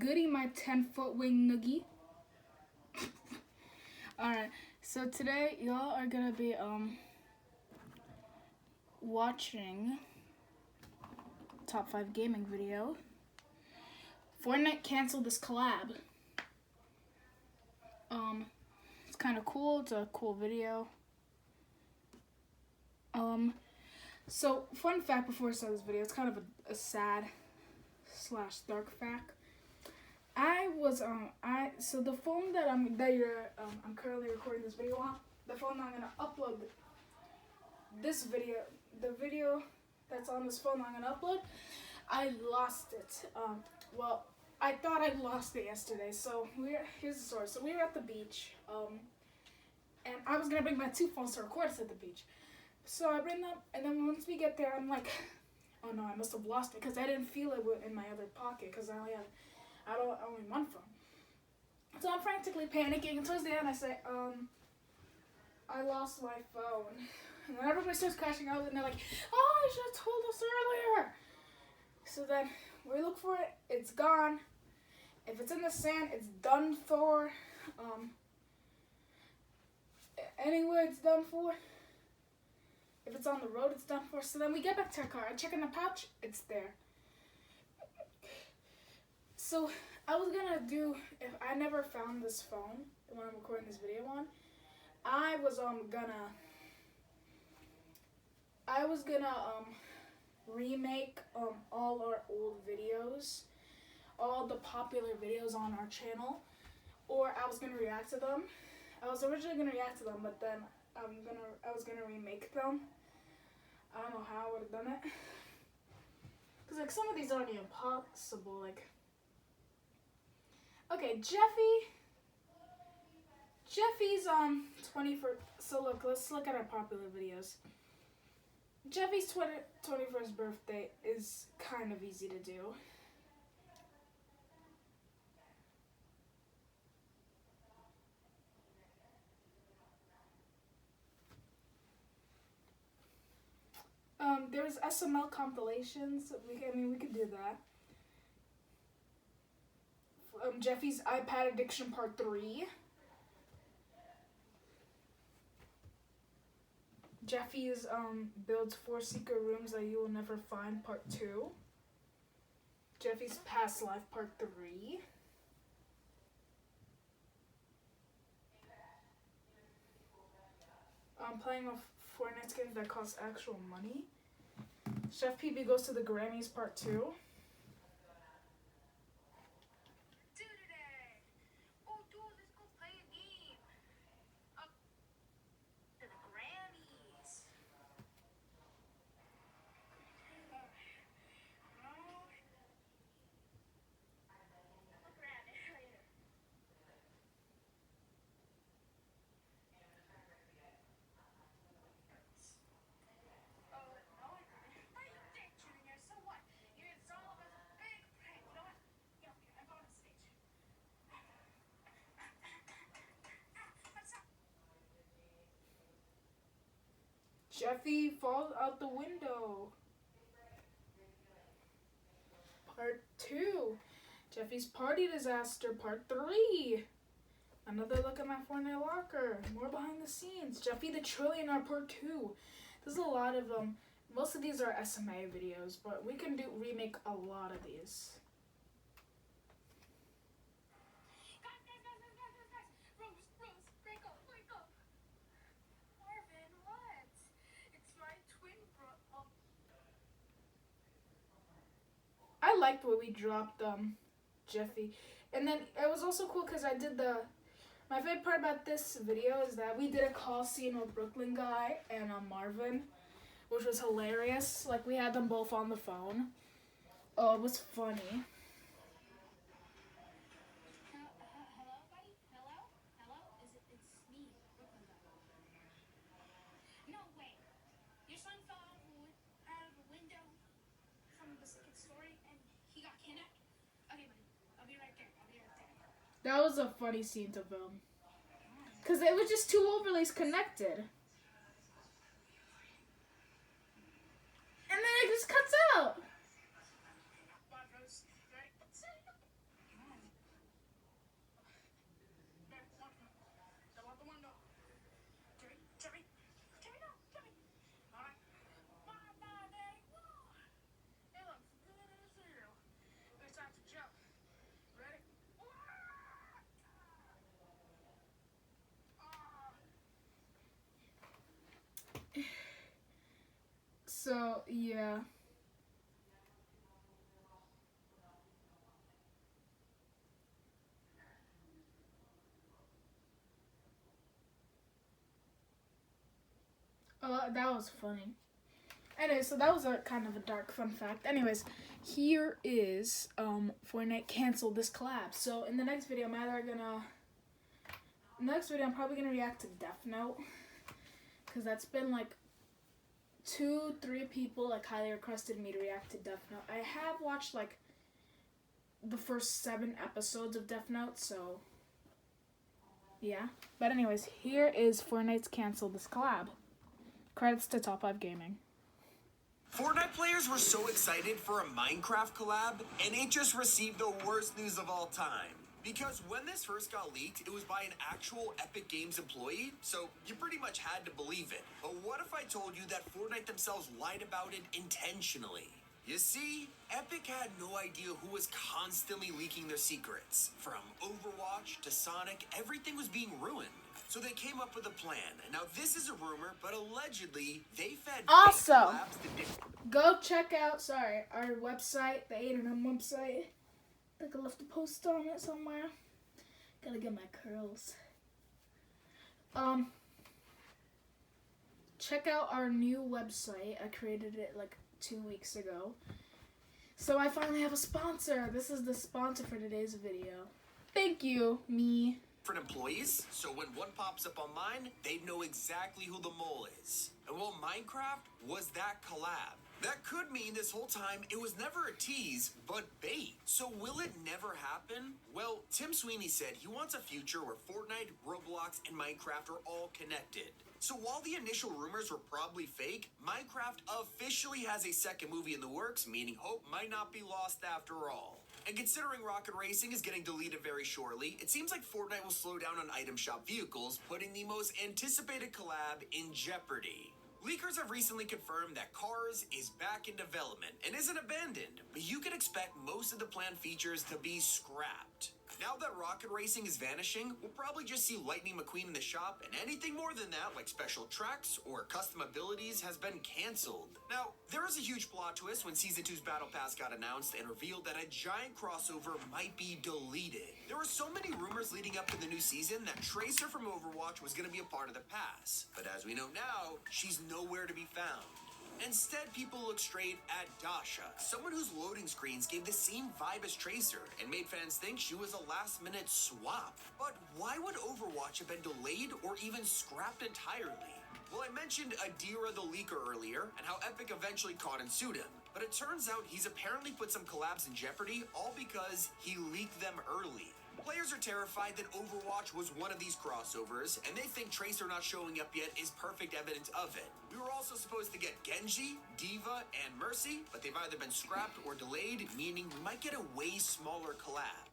goody, my 10-foot wing noogie? Alright, so today y'all are gonna be watching top 5 gaming video. Fortnite canceled this collab. It's kind of cool. It's a cool video. So fun fact before I start this video, it's kind of a sad / dark fact. So the phone that I'm currently recording this video on, the phone that I'm gonna upload this video, the video that's on this phone I'm gonna upload, I lost it. Well, I thought I lost it yesterday. So here's the story. So we were at the beach, and I was gonna bring my 2 phones to record us at the beach. So I bring them, and then once we get there, I'm like, oh no, I must have lost it because I didn't feel it in my other pocket because I only one phone. So I'm frantically panicking, and towards the end I say, I lost my phone. And then everybody starts crashing out, and they're like, oh, you should have told us earlier. So then we look for it, it's gone. If it's in the sand, it's done for. Anywhere, it's done for. If it's on the road, it's done for. So then we get back to our car. I check in the pouch, it's there. So I was gonna do, if I never found this phone when I'm recording this video on, I was gonna remake all our old videos, all the popular videos on our channel, or I was gonna react to them. I was originally gonna react to them, but then I was gonna remake them. I don't know how I would have done it, cause like some of these aren't even possible. Like, okay, Jeffy's 21st. So look, let's look at our popular videos. Jeffy's 21st birthday is kind of easy to do. There's SML compilations. We could do that. Jeffy's iPad Addiction Part 3. Jeffy's builds 4 secret rooms that you will never find Part 2. Jeffy's Past Life Part 3. Playing with Fortnite skins that cost actual money. Chef PB Goes to the Grammys Part 2. Jeffy falls out the window. Part 2. Jeffy's Party Disaster Part 3. Another look at my Fortnite locker. More behind the scenes. Jeffy the Trillionaire Part 2. There's a lot of them. Most of these are SMA videos, but we can remake a lot of these. I liked what we dropped Jeffy, and then it was also cool because I did my favorite part about this video is that we did a call scene with Brooklyn guy and Marvin, which was hilarious. Like, we had them both on the phone. Oh, it was funny. That was a funny scene to film. Because it was just 2 overlays connected. And then it just cuts out. So, yeah. Oh, that was funny. Anyway, so that was a kind of a dark fun fact. Anyways, here is Fortnite canceled this collab. So in the next video, I'm probably gonna react to Death Note, because that's been like 2-3 people like highly requested me to react to Death Note. I have watched like the first 7 episodes of Death Note, so yeah. But anyways, here is Fortnite's canceled this collab. Credits to Top 5 Gaming. Fortnite players were so excited for a Minecraft collab, and it just received the worst news of all time. Because when this first got leaked, it was by an actual Epic Games employee, so you pretty much had to believe it. But what if I told you that Fortnite themselves lied about it intentionally? You see, Epic had no idea who was constantly leaking their secrets. From Overwatch to Sonic, everything was being ruined. So they came up with a plan. And now this is a rumor, but allegedly they fed Also, collabs to go check out, our website, the A&M website. I think I left a post on it somewhere. Gotta get my curls. Check out our new website. I created it like 2 weeks ago. So I finally have a sponsor. This is the sponsor for today's video. Thank you, me. different employees, so when one pops up on mine, they know exactly who the mole is. And well, Minecraft was that collab. That could mean this whole time it was never a tease, but bait. So will it never happen? Well, Tim Sweeney said he wants a future where Fortnite, Roblox, and Minecraft are all connected. So while the initial rumors were probably fake, Minecraft officially has a second movie in the works, meaning hope might not be lost after all. And considering Rocket Racing is getting deleted very shortly, it seems like Fortnite will slow down on item shop vehicles, putting the most anticipated collab in jeopardy. Leakers have recently confirmed that Cars is back in development and isn't abandoned, but you can expect most of the planned features to be scrapped. Now that Rocket Racing is vanishing, we'll probably just see Lightning McQueen in the shop, and anything more than that, like special tracks or custom abilities, has been cancelled. Now, there was a huge plot twist when Season 2's Battle Pass got announced and revealed that a giant crossover might be deleted. There were so many rumors leading up to the new season that Tracer from Overwatch was going to be a part of the pass, but as we know now, she's nowhere to be found. Instead, people look straight at Dasha, someone whose loading screens gave the same vibe as Tracer and made fans think she was a last-minute swap. But why would Overwatch have been delayed or even scrapped entirely? Well, I mentioned Adira the Leaker earlier and how Epic eventually caught and sued him. But it turns out he's apparently put some collabs in jeopardy, all because he leaked them early. Players are terrified that Overwatch was one of these crossovers, and they think Tracer not showing up yet is perfect evidence of it. We were also supposed to get Genji, Diva, and Mercy, but they've either been scrapped or delayed, meaning we might get a way smaller collab.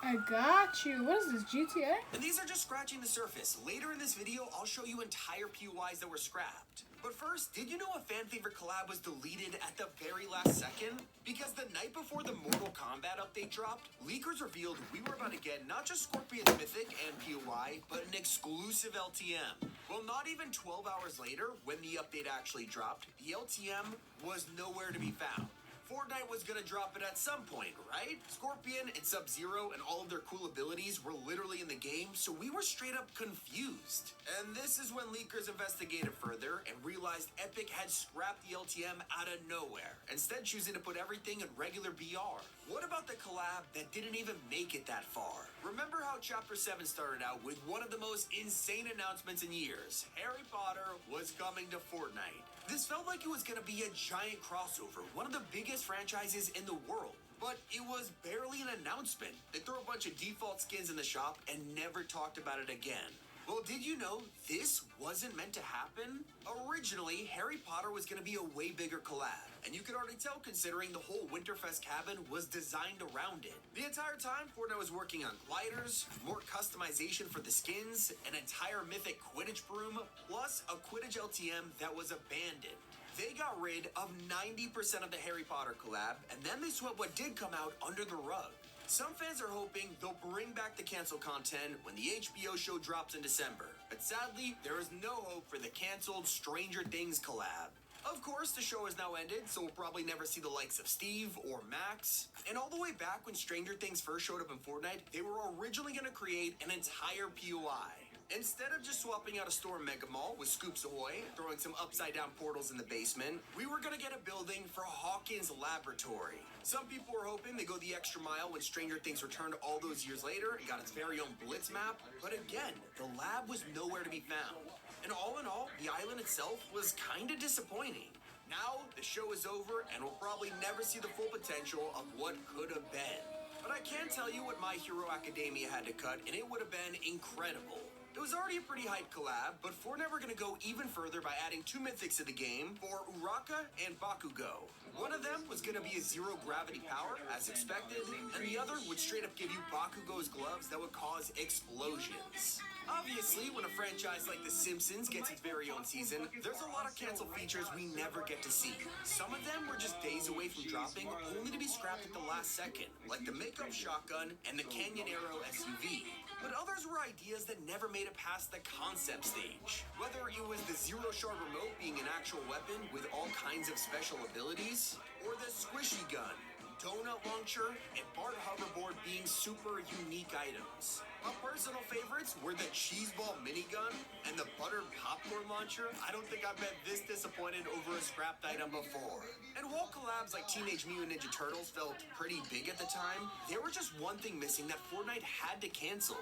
I got you. What is this, GTA? And these are just scratching the surface. Later in this video, I'll show you entire POIs that were scrapped. But first, did you know a fan favorite collab was deleted at the very last second? Because the night before the Mortal Kombat update dropped, leakers revealed we were about to get not just Scorpion's Mythic and POI, but an exclusive LTM. Well, not even 12 hours later, when the update actually dropped, the LTM was nowhere to be found. Fortnite was gonna drop it at some point, right? Scorpion and Sub-Zero and all of their cool abilities were literally in the game, so we were straight up confused. And this is when leakers investigated further and realized Epic had scrapped the LTM out of nowhere, instead choosing to put everything in regular BR. What about the collab that didn't even make it that far? Remember how Chapter 7 started out with one of the most insane announcements in years? Harry Potter was coming to Fortnite. This felt like it was going to be a giant crossover, one of the biggest franchises in the world. But it was barely an announcement. They threw a bunch of default skins in the shop and never talked about it again. Well, did you know this wasn't meant to happen? Originally, Harry Potter was going to be a way bigger collab, and you could already tell considering the whole Winterfest cabin was designed around it. The entire time, Fortnite was working on gliders, more customization for the skins, an entire mythic Quidditch broom, plus a Quidditch LTM that was abandoned. They got rid of 90% of the Harry Potter collab, and then they swept what did come out under the rug. Some fans are hoping they'll bring back the cancel content when the HBO show drops in December. But sadly, there is no hope for the cancelled Stranger Things collab. Of course, the show has now ended, so we'll probably never see the likes of Steve or Max. And all the way back when Stranger Things first showed up in Fortnite, they were originally going to create an entire POI. Instead of just swapping out a store Mega Mall with Scoops Ahoy, throwing some upside-down portals in the basement, we were gonna get a building for Hawkins Laboratory. Some people were hoping they go the extra mile when Stranger Things returned all those years later and got its very own Blitz map, but again, the lab was nowhere to be found. And all in all, the island itself was kinda disappointing. Now, the show is over, and we'll probably never see the full potential of what could have been. But I can tell you what My Hero Academia had to cut, and it would have been incredible. It was already a pretty hype collab, but Fortnite were gonna go even further by adding two mythics to the game for Uraka and Bakugo. One of them was gonna be a zero gravity power, as expected, and the other would straight up give you Bakugo's gloves that would cause explosions. Obviously, when a franchise like The Simpsons gets its very own season, there's a lot of canceled features we never get to see. Some of them were just days away from dropping, only to be scrapped at the last second, like the makeup shotgun and the Canyon Arrow SUV. But others were ideas that never made it past the concept stage. Whether it was the Zero Shard remote being an actual weapon with all kinds of special abilities, or the squishy gun, donut launcher, and Bart hoverboard being super unique items. My personal favorites were the cheese ball minigun and the buttered popcorn launcher. I don't think I've been this disappointed over a scrapped item before. And while collabs like Teenage Mutant Ninja Turtles felt pretty big at the time, there was just one thing missing that Fortnite had to cancel.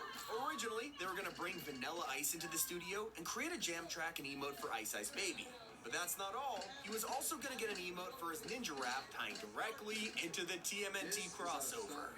Originally, they were gonna bring Vanilla Ice into the studio and create a jam track and emote for Ice Ice Baby. But that's not all. He was also gonna get an emote for his ninja rap tying directly into the TMNT crossover.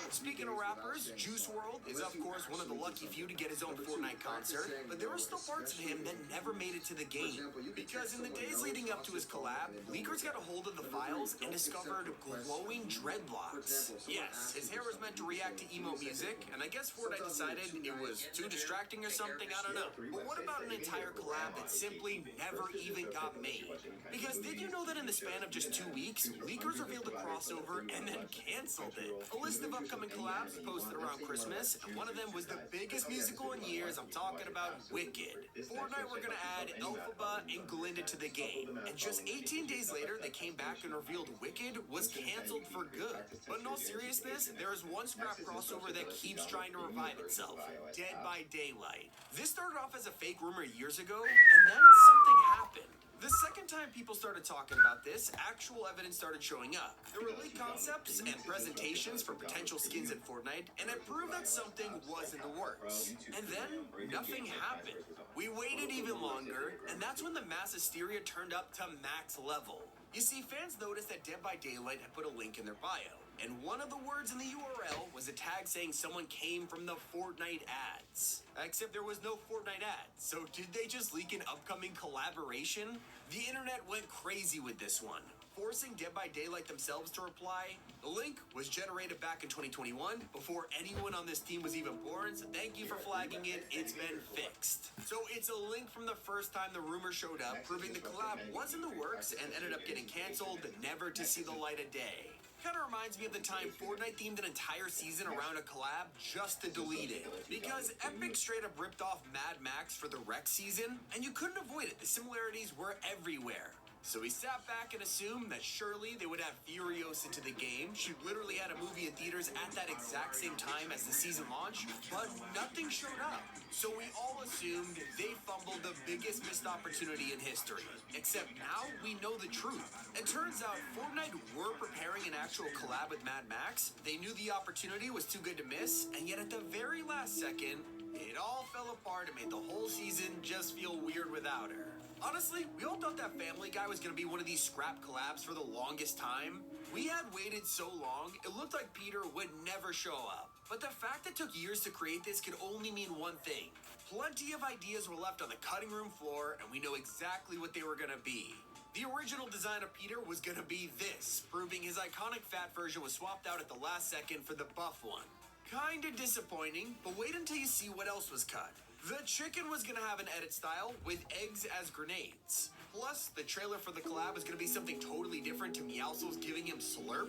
Speaking of rappers, Juice WRLD is of course one of the lucky few to get his own Fortnite concert, but there were still parts of him that never made it to the game. Because in the days leading up to his collab, leakers got a hold of the files and discovered glowing dreadlocks. Yes, his hair was meant to react to emo music, and I guess Fortnite decided it was too distracting or something, I don't know. But what about an entire collab that simply never even got made? Because did you know that in the span of just 2 weeks, leakers revealed a crossover and then canceled it? A list of upcoming collabs posted around Christmas, and one of them was the biggest musical in years. I'm talking about Wicked. Fortnite were gonna add Elphaba and Glinda to the game, and just 18 days later, they came back and revealed Wicked was canceled for good. But in all seriousness, there is one scrap crossover that keeps trying to revive itself: Dead by Daylight. This started off as a fake rumor years ago, and then something happened. The second time people started talking about this, actual evidence started showing up. There were leaked concepts and presentations for potential skins in Fortnite, and it proved that something was in the works. And then, nothing happened. We waited even longer, and that's when the mass hysteria turned up to max level. You see, fans noticed that Dead by Daylight had put a link in their bio, and one of the words in the URL was a tag saying someone came from the Fortnite ads. Except there was no Fortnite ads, so did they just leak an upcoming collaboration? The internet went crazy with this one, forcing Dead by Daylight themselves to reply. The link was generated back in 2021, before anyone on this team was even born, so thank you for flagging it, it's been fixed. So it's a link from the first time the rumor showed up, proving the collab was in the works and ended up getting canceled, never to see the light of day. Kind of reminds me of the time Fortnite themed an entire season around a collab just to delete it. Because Epic straight up ripped off Mad Max for the Rex season, and you couldn't avoid it, the similarities were everywhere. So we sat back and assumed that surely they would have Furiosa into the game. She literally had a movie in theaters at that exact same time as the season launch, but nothing showed up. So we all assumed they fumbled the biggest missed opportunity in history. Except now we know the truth. It turns out Fortnite were preparing an actual collab with Mad Max. They knew the opportunity was too good to miss, and yet at the very last second, it all fell apart and made the whole season just feel weird without her. Honestly, we all thought that Family Guy was gonna be one of these scrap collabs for the longest time. We had waited so long, it looked like Peter would never show up. But the fact it took years to create this could only mean one thing. Plenty of ideas were left on the cutting room floor, and we know exactly what they were gonna be. The original design of Peter was gonna be this, proving his iconic fat version was swapped out at the last second for the buff one. Kinda disappointing, but wait until you see what else was cut. The chicken was gonna have an edit style with eggs as grenades. Plus, the trailer for the collab was gonna be something totally different to Meowscles giving him slurp.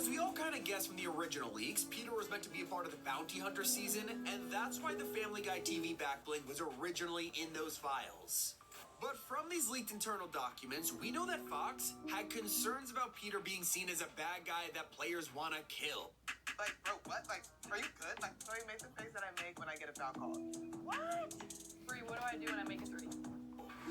As we all kind of guessed from the original leaks, Peter was meant to be a part of the Bounty Hunter season, and that's why the Family Guy TV backbling was originally in those files. But from these leaked internal documents, we know that Fox had concerns about Peter being seen as a bad guy that players want to kill. Like, bro, what? Like, are you good? Like, so you make the face that I make when I get a foul call. What? Bree, what do I do when I make a 3?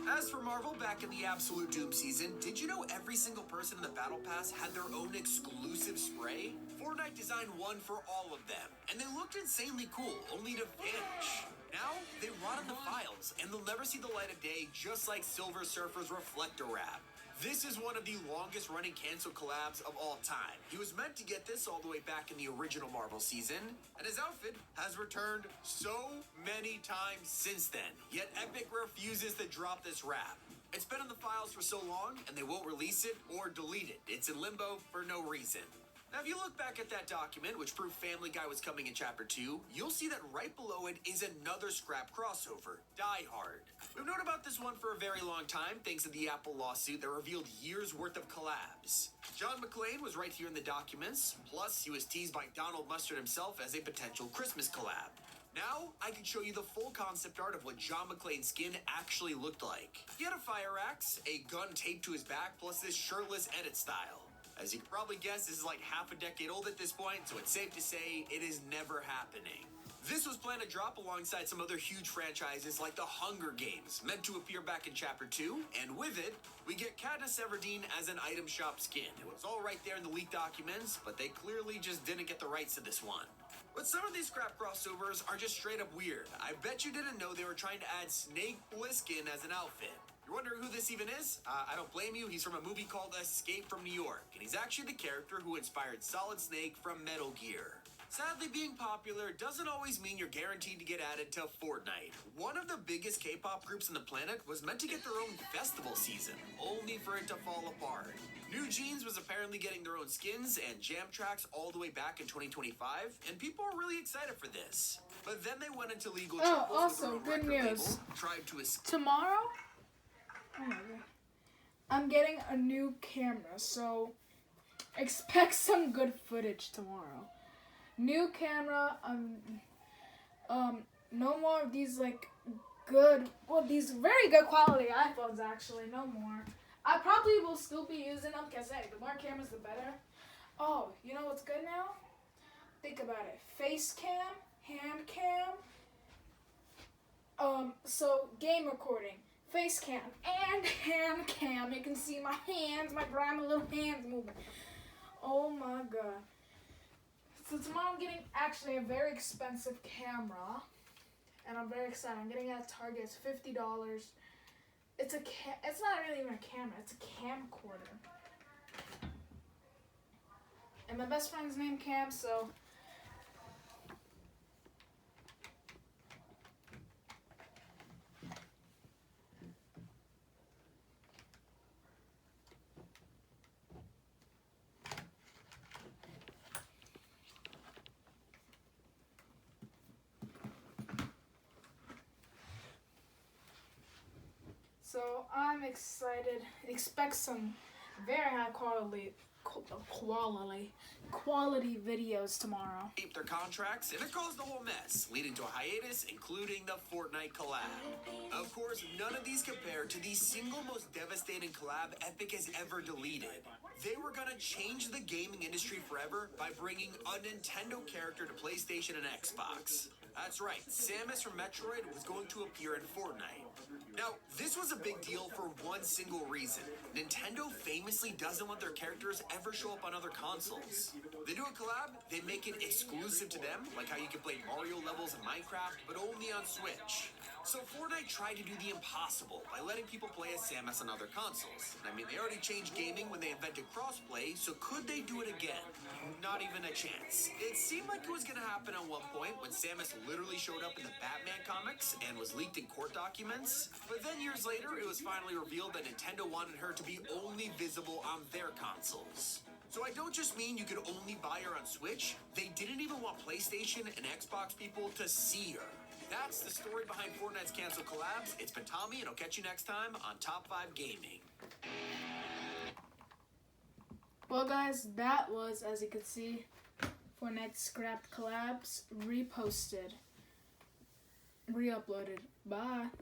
As for Marvel, back in the Absolute Doom season, did you know every single person in the Battle Pass had their own exclusive spray? Fortnite designed one for all of them, and they looked insanely cool, only to vanish. Now, they rot in the files, and they'll never see the light of day, just like Silver Surfer's Reflector Wrap. This is one of the longest running canceled collabs of all time. He was meant to get this all the way back in the original Marvel season, and his outfit has returned so many times since then. Yet Epic refuses to drop this wrap. It's been in the files for so long, and they won't release it or delete it. It's in limbo for no reason. Now, if you look back at that document, which proved Family Guy was coming in Chapter 2, you'll see that right below it is another scrap crossover, Die Hard. We've known about this one for a very long time, thanks to the Apple lawsuit that revealed years' worth of collabs. John McClane was right here in the documents, plus he was teased by Donald Mustard himself as a potential Christmas collab. Now, I can show you the full concept art of what John McClane's skin actually looked like. He had a fire axe, a gun taped to his back, plus this shirtless edit style. As you can probably guess, this is like half a decade old at this point, so it's safe to say it is never happening. This was planned to drop alongside some other huge franchises like the Hunger Games, meant to appear back in Chapter 2, and with it, we get Katniss Everdeen as an item shop skin. It was all right there in the leaked documents, but they clearly just didn't get the rights to this one. But some of these scrap crossovers are just straight up weird. I bet you didn't know they were trying to add Snake Plissken as an outfit. You're wondering who this even is? I don't blame you. He's from a movie called Escape from New York, and he's actually the character who inspired Solid Snake from Metal Gear. Sadly, being popular doesn't always mean you're guaranteed to get added to Fortnite. One of the biggest K-pop groups on the planet was meant to get their own festival season, only for it to fall apart. New Jeans was apparently getting their own skins and jam tracks all the way back in 2025, and people are really excited for this. But then they went into legal troubles also, with their own good record news. label, tried to escape. Tomorrow, oh my God, I'm getting a new camera, so expect some good footage tomorrow. New camera, no more of these these very good quality iPhones actually, no more. I probably will still be using them because hey, the more cameras the better. Oh, you know what's good now? Think about it. Face cam, hand cam, so game recording, face cam, and hand cam. You can see my hands, my grimy little hands moving. Oh my God. So tomorrow I'm getting actually a very expensive camera, and I'm very excited. I'm getting it at Target. It's $50. It's not really even a camera. It's a camcorder. And my best friend's named Cam, so I'm excited. Expect some very high quality videos tomorrow. Keep their contracts, and it caused a whole mess, leading to a hiatus, including the Fortnite collab. Of course, none of these compare to the single most devastating collab Epic has ever deleted. They were gonna change the gaming industry forever by bringing a Nintendo character to PlayStation and Xbox. That's right, Samus from Metroid was going to appear in Fortnite. Now, this was a big deal for one single reason. Nintendo famously doesn't let their characters ever show up on other consoles. They do a collab, they make it exclusive to them, like how you can play Mario levels in Minecraft, but only on Switch. So Fortnite tried to do the impossible by letting people play as Samus on other consoles. I mean, they already changed gaming when they invented crossplay, so could they do it again? Not even a chance. It seemed like it was gonna happen at one point when Samus literally showed up in the Batman comics and was leaked in court documents. But then years later, it was finally revealed that Nintendo wanted her to be only visible on their consoles. So I don't just mean you could only buy her on Switch. They didn't even want PlayStation and Xbox people to see her. That's the story behind Fortnite's canceled collabs. It's been Tommy, and I'll catch you next time on Top 5 Gaming. Well, guys, that was, as you can see, Fortnite scrapped collabs, reposted, re-uploaded. Bye.